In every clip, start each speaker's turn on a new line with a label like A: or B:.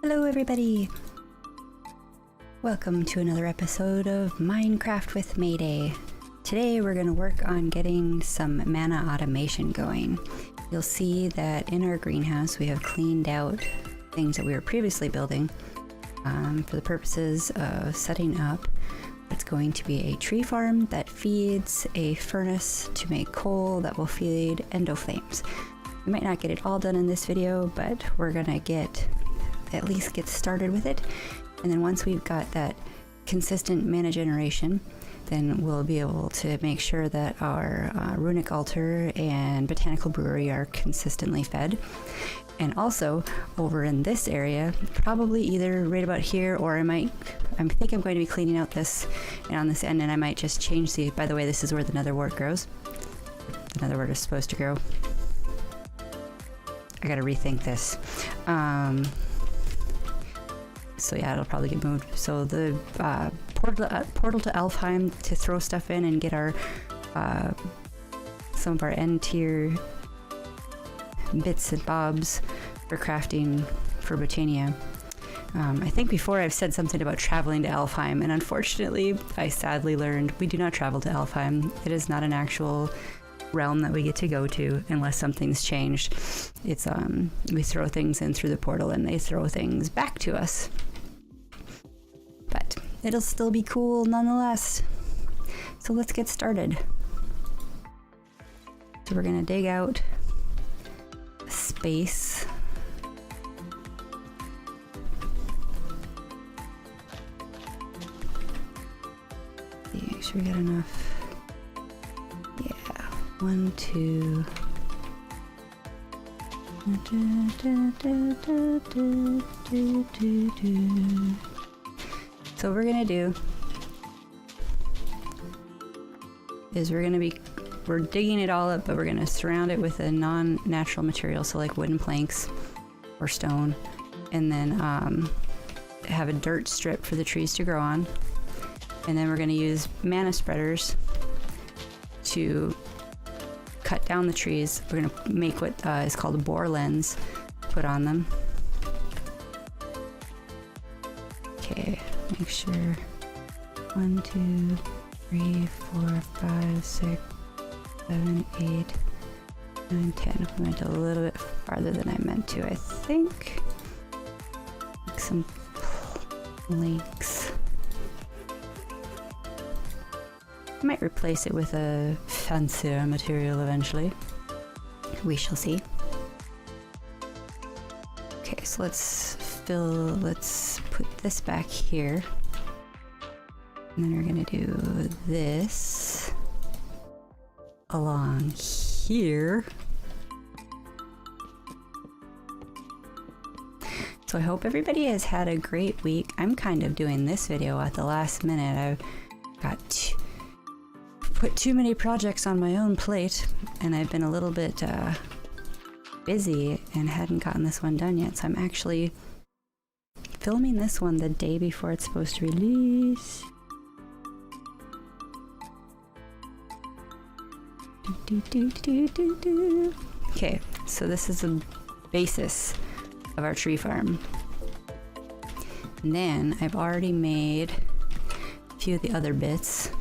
A: Hello everybody! Welcome to another episode of Minecraft with Maeday. Today we're going to work on getting some mana automation going. You'll see that in our greenhouse we have cleaned out things that we were previously building for the purposes of setting up what's going to be a tree farm that feeds a furnace to make coal that will feed endo flames. We might not get it all done in this video, but we're going to at least get started with it, and then once we've got that consistent mana generation, then we'll be able to make sure that our runic altar and botanical brewery are consistently fed. And also over in this area, probably either right about here, or I think I'm going to be cleaning out this and on this end, and I might just change the, by the way, this is where the netherwort grows. The netherwort is supposed to grow. I gotta rethink this. So yeah, it'll probably get moved. So the portal to Alfheim to throw stuff in and get our some of our end tier bits and bobs for crafting for Botania. I think before I've said something about traveling to Alfheim, and unfortunately I sadly learned we do not travel to Alfheim. It is not an actual realm that we get to go to unless something's changed. It's we throw things in through the portal and they throw things back to us. But it'll still be cool nonetheless. So let's get started. So we're gonna dig out a space. Make sure we got enough. Yeah, 1, 2. So what we're gonna do is we're digging it all up, but we're gonna surround it with a non-natural material, so like wooden planks or stone, and then have a dirt strip for the trees to grow on. And then we're gonna use mana spreaders to cut down the trees. We're gonna make what is called a bore lens put on them. Okay, make sure 1, 2, 3, 4, 5, 6, 7, 8, 9, 10. I went a little bit farther than I meant to, I think. Like some links. I might replace it with a fancier material eventually. We shall see. Okay, so let's put this back here. And then we're gonna do this along here. So I hope everybody has had a great week. I'm kind of doing this video at the last minute. I've got put too many projects on my own plate, and I've been a little bit busy and hadn't gotten this one done yet, so I'm actually filming this one the day before it's supposed to release. Okay, so this is the basis of our tree farm. And then I've already made a few of the other bits.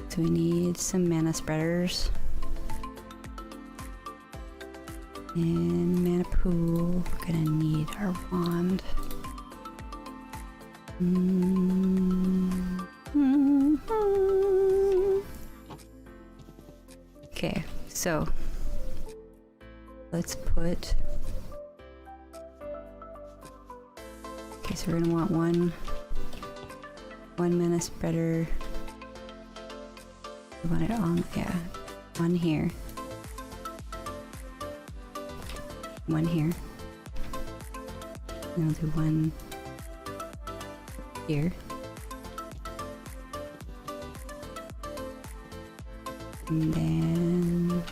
A: So we need some mana spreaders and mana pool. We're gonna need our wand. Okay, so let's put. Okay, so we're gonna want one mana spreader. We want it on, yeah, one here, one here, and I'll do one here, and then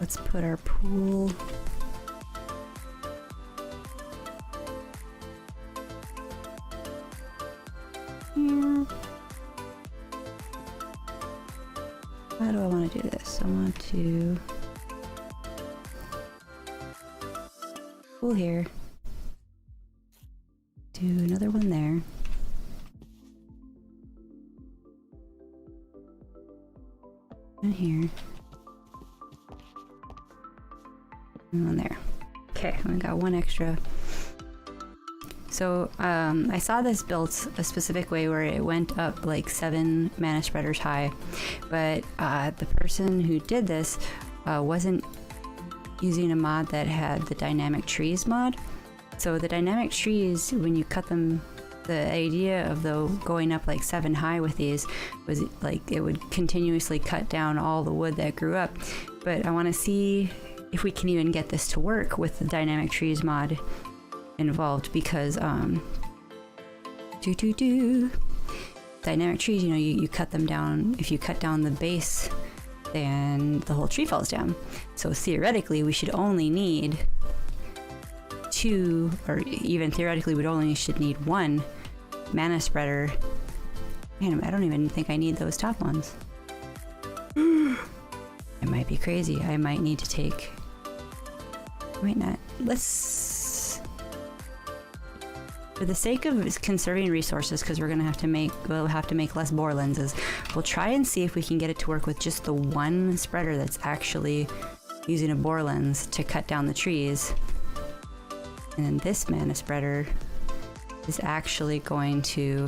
A: let's put our pool here. How do I want to do this? I want to pool here, do another one there. And here. And one there. Okay, we got one extra. So I saw this built a specific way where it went up like 7 mana spreaders high, but the person who did this wasn't using a mod that had the dynamic trees mod. So the dynamic trees, when you cut them, the idea of going up like 7 high with these was like it would continuously cut down all the wood that grew up. But I want to see if we can even get this to work with the dynamic trees mod involved, because dynamic trees, you know, you cut them down. If you cut down the base, then the whole tree falls down. So theoretically we should only need 2, or even theoretically we'd only should need 1 mana spreader. Man, I don't even think I need those top ones. I might be crazy. I might need to take, might not. Let's, for the sake of conserving resources, because we'll have to make less bore lenses, we'll try and see if we can get it to work with just the 1 spreader that's actually using a bore lens to cut down the trees. And then this mana spreader is actually going to,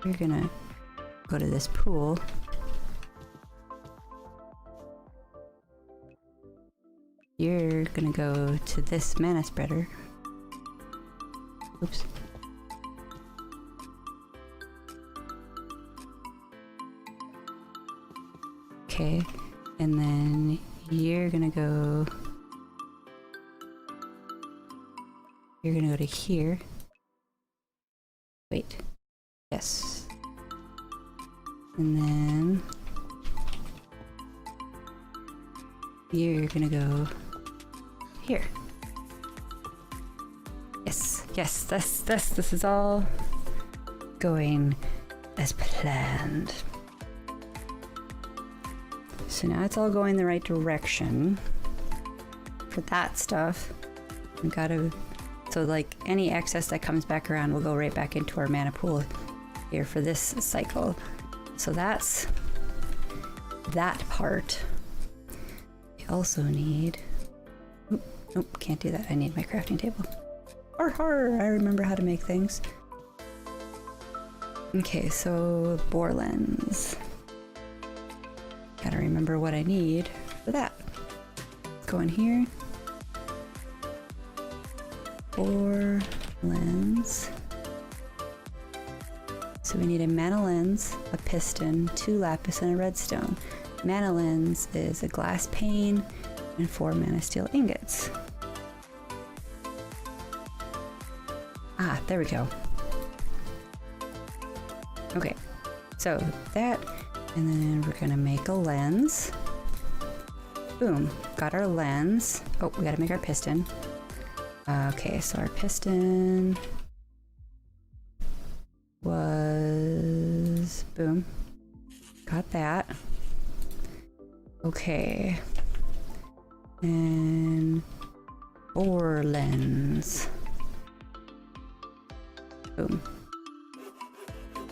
A: we're gonna go to this pool. You're gonna go to this mana spreader. Oops. Okay, and then you're gonna go to here. Wait. Yes. And then you're gonna go here. Yes, this is all going as planned. So now it's all going the right direction for that stuff. We gotta, so like any excess that comes back around will go right back into our mana pool here for this cycle. So that's that part. We also need, nope, can't do that. I need my crafting table. Har, I remember how to make things. Okay, so bore lens. Gotta remember what I need for that. Go in here. Bore lens. So we need a mana lens, a piston, 2 lapis, and a redstone. Mana lens is a glass pane and 4 mana steel ingots. Ah, there we go. Okay, so that, and then we're gonna make a lens. Boom, got our lens. Oh, we gotta make our piston. Okay, so our piston was, boom, got that. Okay, and bore lens. Boom.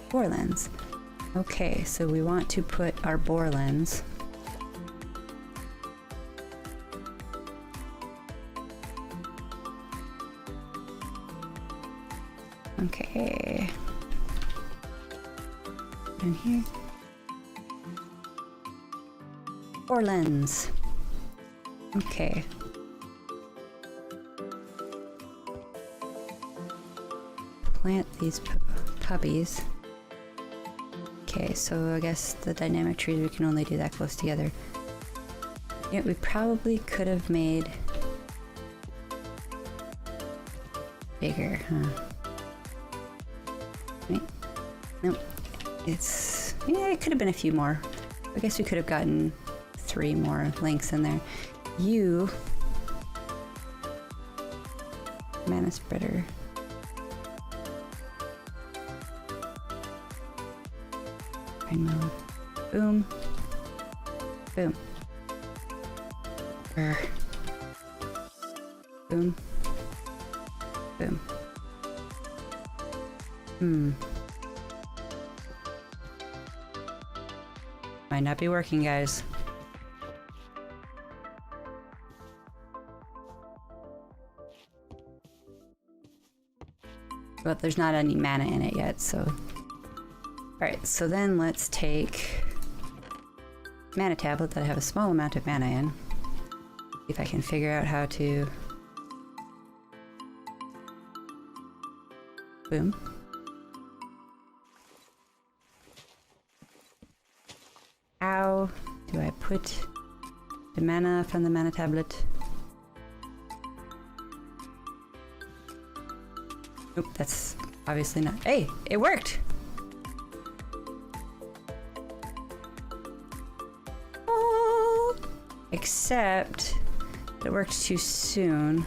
A: Bore lens. Okay, so we want to put our bore lens okay in here. Bore lens. Okay. Plant these puppies. Okay, so I guess the dynamic trees, we can only do that close together. Yeah, we probably could have made bigger, huh? Wait, nope. It's, yeah, it could have been a few more. I guess we could have gotten 3 more links in there. You, mana spreader. Boom. Boom. Boom. Boom. Might not be working, guys. But there's not any mana in it yet, so... Alright, so then let's take mana tablet that I have a small amount of mana in. See if I can figure out how to... Boom. How do I put the mana from the mana tablet? Nope, that's obviously not. Hey, it worked! Oh, except it worked too soon.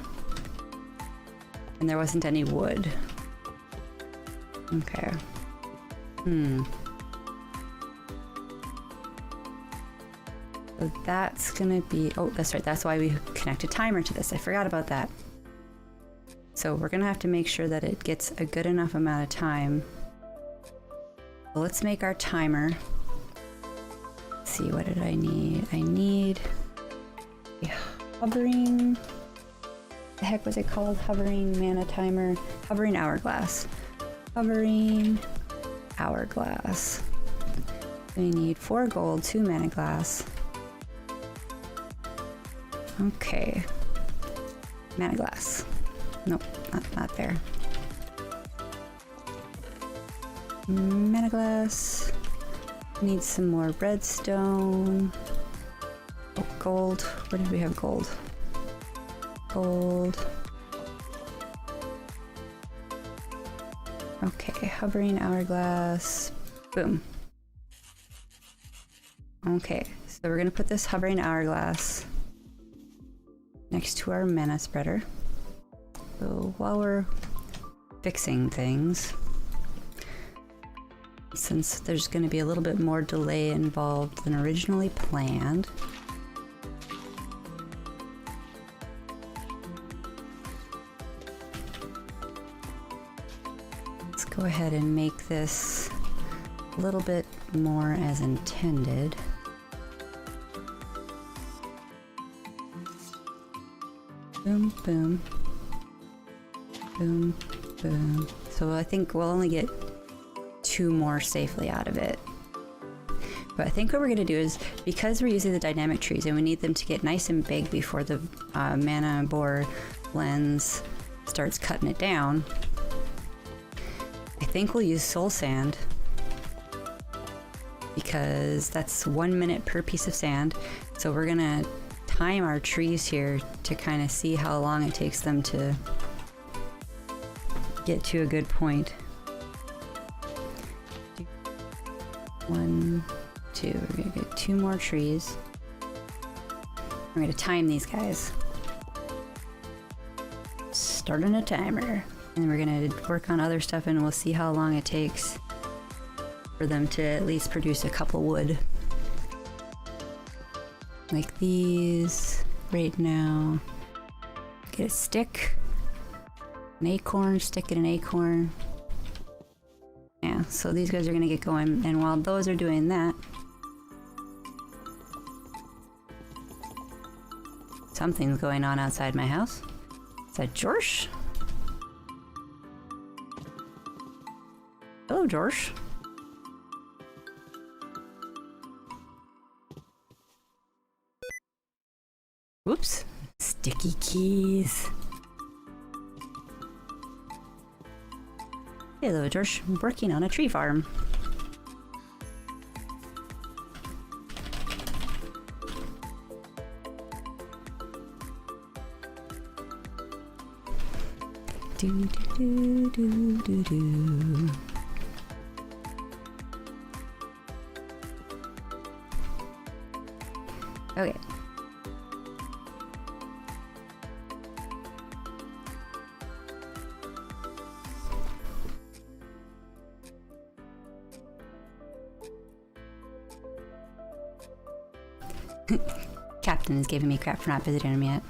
A: And there wasn't any wood. Okay. So that's gonna be... Oh, that's right. That's why we connect a timer to this. I forgot about that. So we're gonna have to make sure that it gets a good enough amount of time. So let's make our timer. Let's see, what did I need? I need a hovering... The heck was it called? Hovering mana timer. Hovering hourglass. Hovering hourglass. We need 4 gold, 2 mana glass. Okay. Mana glass. Nope, not there. Mana glass. Need some more redstone. Oh, gold. Where did we have gold? Gold. Okay, hovering hourglass. Boom. Okay, so we're gonna put this hovering hourglass next to our mana spreader. So while we're fixing things, since there's going to be a little bit more delay involved than originally planned, let's go ahead and make this a little bit more as intended. Boom, boom. Boom, boom. So I think we'll only get 2 more safely out of it. But I think what we're going to do is, because we're using the dynamic trees and we need them to get nice and big before the mana bore lens starts cutting it down, I think we'll use soul sand, because that's 1 minute per piece of sand. So we're going to time our trees here to kind of see how long it takes them to get to a good point. 1, 2. We're gonna get 2 more trees. We're gonna time these guys. Starting a timer. And we're gonna work on other stuff and we'll see how long it takes for them to at least produce a couple wood. Like these right now. Get a stick. An acorn, stick in an acorn. Yeah, so these guys are gonna get going, and while those are doing that, something's going on outside my house. Is that George? Hello, George. Whoops. Sticky keys. Hello, George. I'm working on a tree farm. Do do do do do. Okay. Captain is giving me crap for not visiting him yet.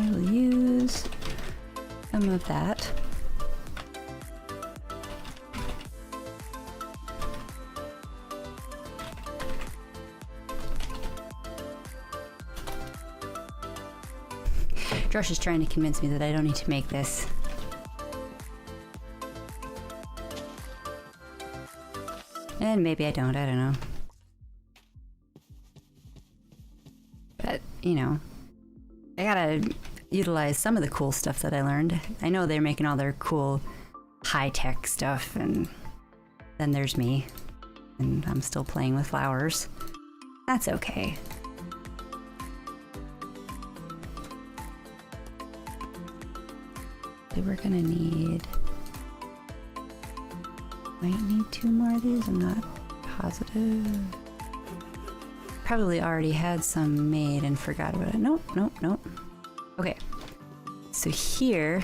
A: I'll use some of that. Josh is trying to convince me that I don't need to make this. And maybe I don't know. But, you know, I gotta utilize some of the cool stuff that I learned. I know they're making all their cool high-tech stuff, and then there's me. And I'm still playing with flowers. That's okay. We're gonna need... might need 2 more of these, I'm not positive. Probably already had some made and forgot about it. Nope. Okay, so here,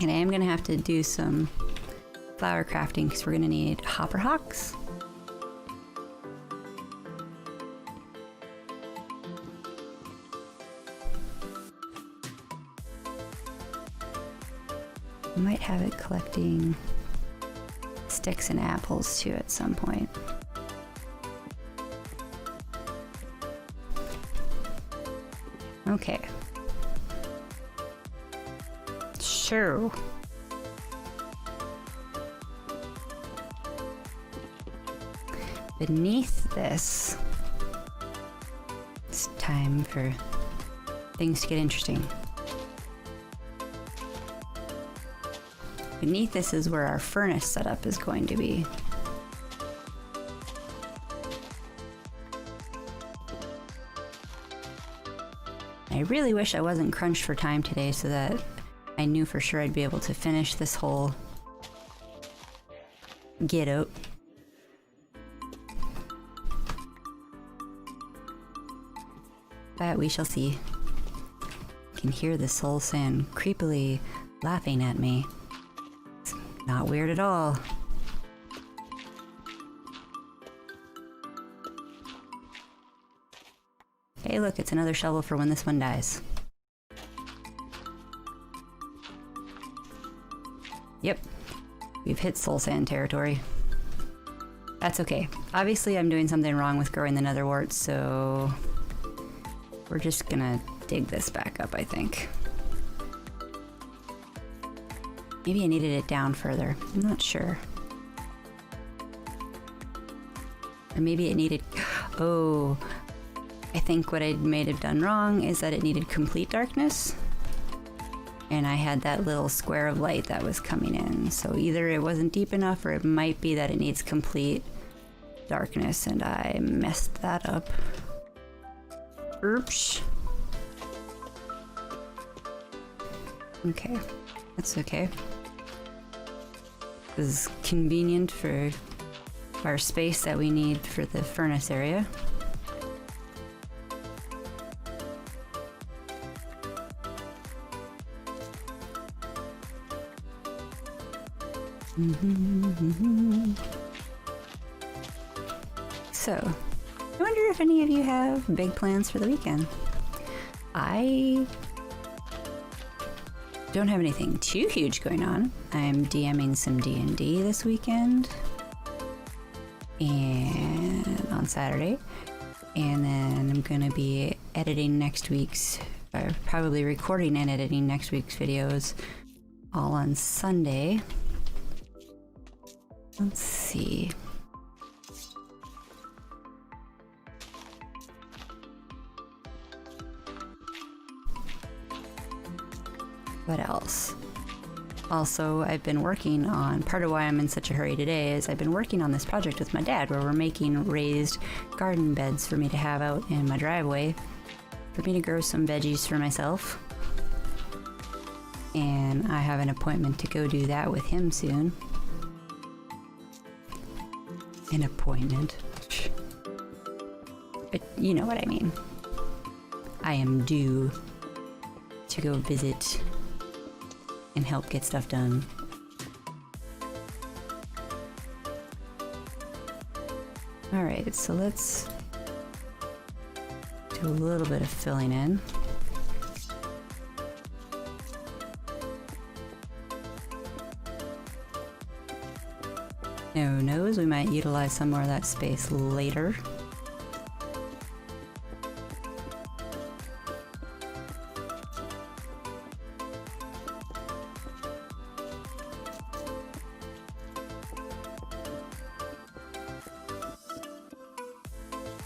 A: and I am gonna have to do some flower crafting because we're gonna need hopper hawks. I might have it collecting sticks and apples too at some point. Okay. Sure. Beneath this, it's time for things to get interesting. Beneath this is where our furnace setup is going to be. I really wish I wasn't crunched for time today so that I knew for sure I'd be able to finish this whole get out. But we shall see. I can hear the soul sand creepily laughing at me. Not weird at all. Hey look, it's another shovel for when this one dies. Yep, we've hit soul sand territory. That's okay. Obviously I'm doing something wrong with growing the nether wart, so we're just gonna dig this back up, I think. Maybe I needed it down further. I'm not sure. Or maybe it needed... Oh, I think what I may have done wrong is that it needed complete darkness. And I had that little square of light that was coming in. So either it wasn't deep enough or it might be that it needs complete darkness and I messed that up. Oops. Okay, that's okay. This is convenient for our space that we need for the furnace area. So, I wonder if any of you have big plans for the weekend. I don't have anything too huge going on. I'm DMing some D&D this weekend and on Saturday, and then I'm gonna be editing next week's, probably recording and editing next week's videos all on Sunday. Let's see. What else? Also, I've been working on, part of why I'm in such a hurry today is I've been working on this project with my dad where we're making raised garden beds for me to have out in my driveway for me to grow some veggies for myself. And I have an appointment to go do that with him soon. An appointment. But you know what I mean. I am due to go visit and help get stuff done. Alright, so let's do a little bit of filling in. Who knows, we might utilize some more of that space later.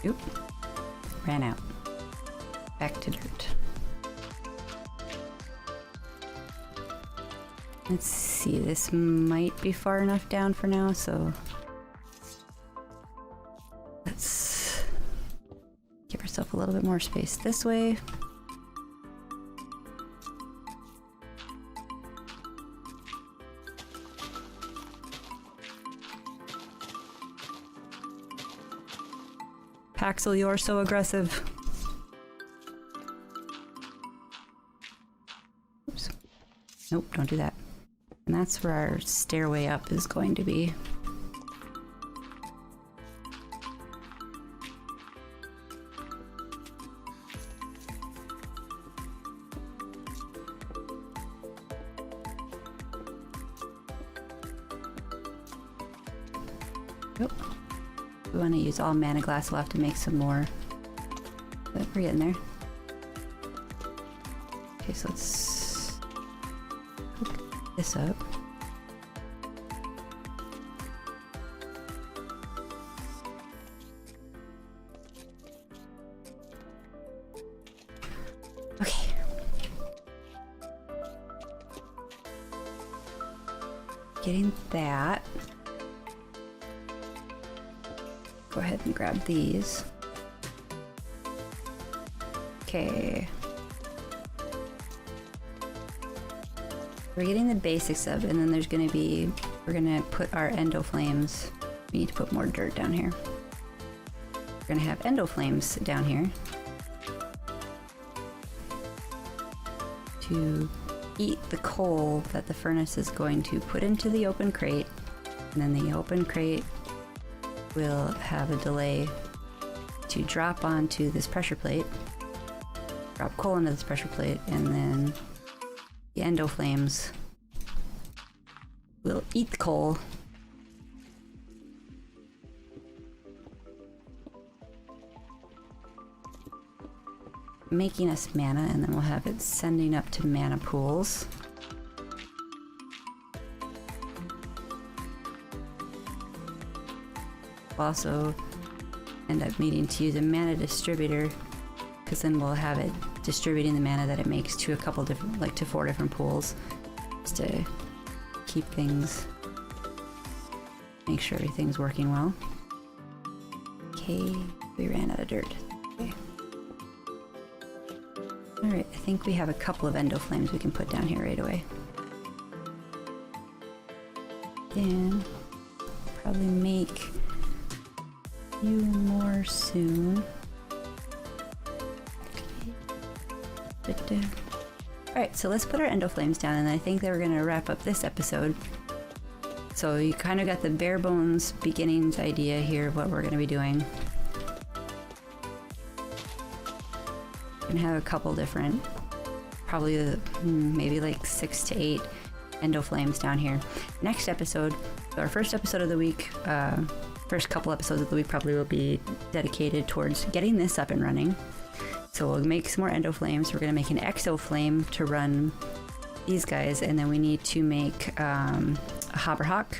A: Oop. Ran out. Back to dirt. Let's see, this might be far enough down for now, so let's give ourselves a little bit more space this way. Paxel, you're so aggressive. Oops. Nope, don't do that. And that's where our stairway up is going to be. Nope. If we want to use all mana glass, we'll have to make some more. But we're getting there. Okay, so let's hook this up. Okay. Getting that. Go ahead and grab these. Okay. We're getting the basics of, and then there's gonna be, we're gonna put our endo flames. We need to put more dirt down here. We're gonna have endo flames down here to eat the coal that the furnace is going to put into the open crate, and then the open crate will have a delay to drop onto this pressure plate, drop coal into this pressure plate, and then the endo flames will eat the coal, making us mana, and then we'll have it sending up to mana pools. We'll also end up needing to use a mana distributor, because then we'll have it distributing the mana that it makes to a couple different, like to 4 different pools, just to keep things, make sure everything's working well. Okay, we ran out of dirt. Okay. Alright, I think we have a couple of endo flames we can put down here right away. Then probably make a few more soon. Alright, so let's put our endo flames down, and I think that we're going to wrap up this episode. So you kind of got the bare bones beginnings idea here of what we're going to be doing. We're going to have a couple different, probably maybe like 6 to 8 endo flames down here. Next episode, so our first episode of the week, first couple episodes of the week probably will be dedicated towards getting this up and running. So we'll make some more endo flames. We're going to make an exo flame to run these guys, and then we need to make a hopperhock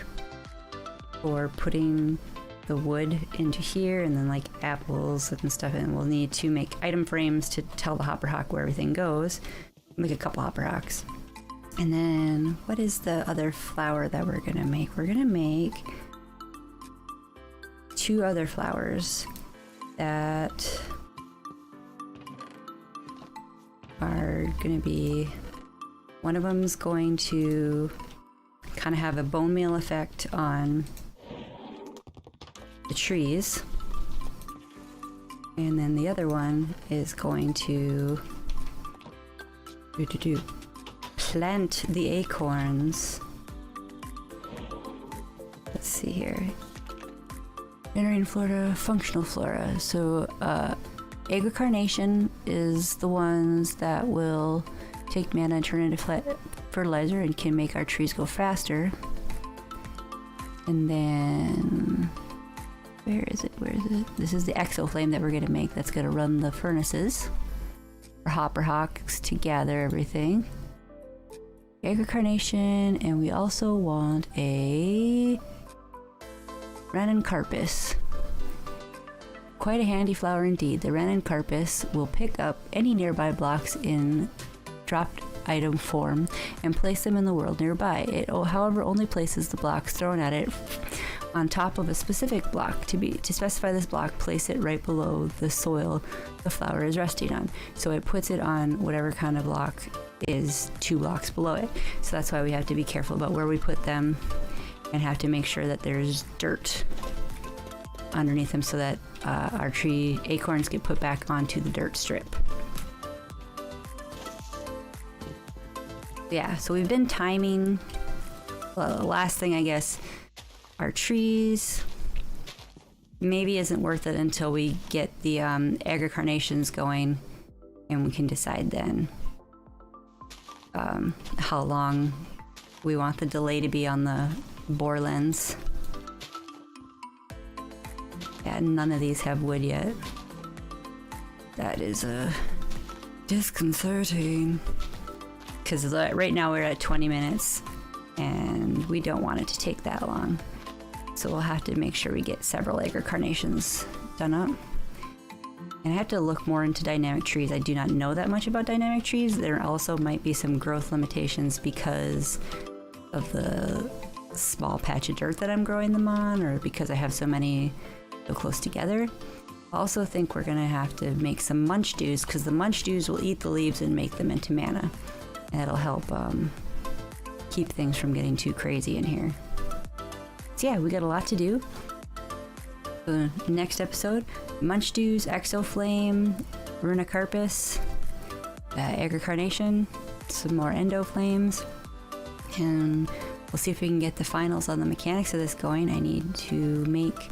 A: for putting the wood into here, and then like apples and stuff, and we'll need to make item frames to tell the hopperhock where everything goes. Make a couple hopperhocks. And then what is the other flower that we're going to make? We're going to make 2 other flowers that are going to be, one of them's going to kind of have a bone meal effect on the trees, and then the other one is going to plant the acorns. Let's see here. Generating flora, functional flora. So Agrocarnation is the ones that will take mana and turn into fertilizer and can make our trees go faster. And then, where is it? This is the exo flame that we're gonna make. That's gonna run the furnaces. Our hopper hawks to gather everything. Egg carnation, and we also want a Ranunculus. Quite a handy flower indeed. The Ranunculus will pick up any nearby blocks in dropped item form and place them in the world nearby. It, however, only places the blocks thrown at it on top of a specific block. To specify this block, place it right below the soil the flower is resting on. So it puts it on whatever kind of block is 2 blocks below it. So that's why we have to be careful about where we put them and have to make sure that there's dirt underneath them so that our tree acorns get put back onto the dirt strip. Yeah, so we've been timing. Well, the last thing, I guess, our trees maybe isn't worth it until we get the egg carnations going, and we can decide then how long we want the delay to be on the bore lens. Yeah, none of these have wood yet. That is disconcerting. Because right now we're at 20 minutes and we don't want it to take that long. So we'll have to make sure we get several egg carnations done up. And I have to look more into dynamic trees. I do not know that much about dynamic trees. There also might be some growth limitations because of the small patch of dirt that I'm growing them on, or because I have so many so close together. I also think we're gonna have to make some munch dews, because the munch dews will eat the leaves and make them into mana. And it'll help keep things from getting too crazy in here. So yeah, we got a lot to do. The next episode, munch dews, exo flame, Ranunculus, egg carnation, some more endo flames, and we'll see if we can get the finals on the mechanics of this going. I need to make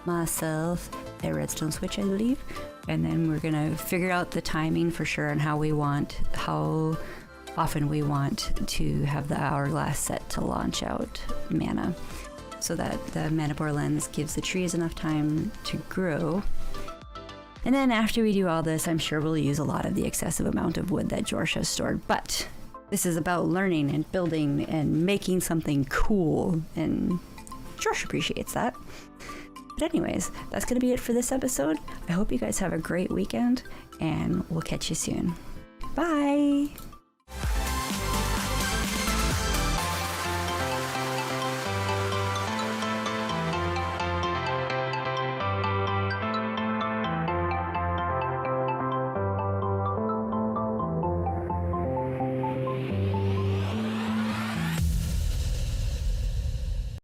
A: myself a redstone switch, I believe, and then we're gonna figure out the timing for sure and how often we want to have the hourglass set to launch out mana, so that the mana bore lens gives the trees enough time to grow. And then after we do all this, I'm sure we'll use a lot of the excessive amount of wood that George has stored. But this is about learning and building and making something cool, and George appreciates that. But anyways, that's going to be it for this episode. I hope you guys have a great weekend, and we'll catch you soon. Bye!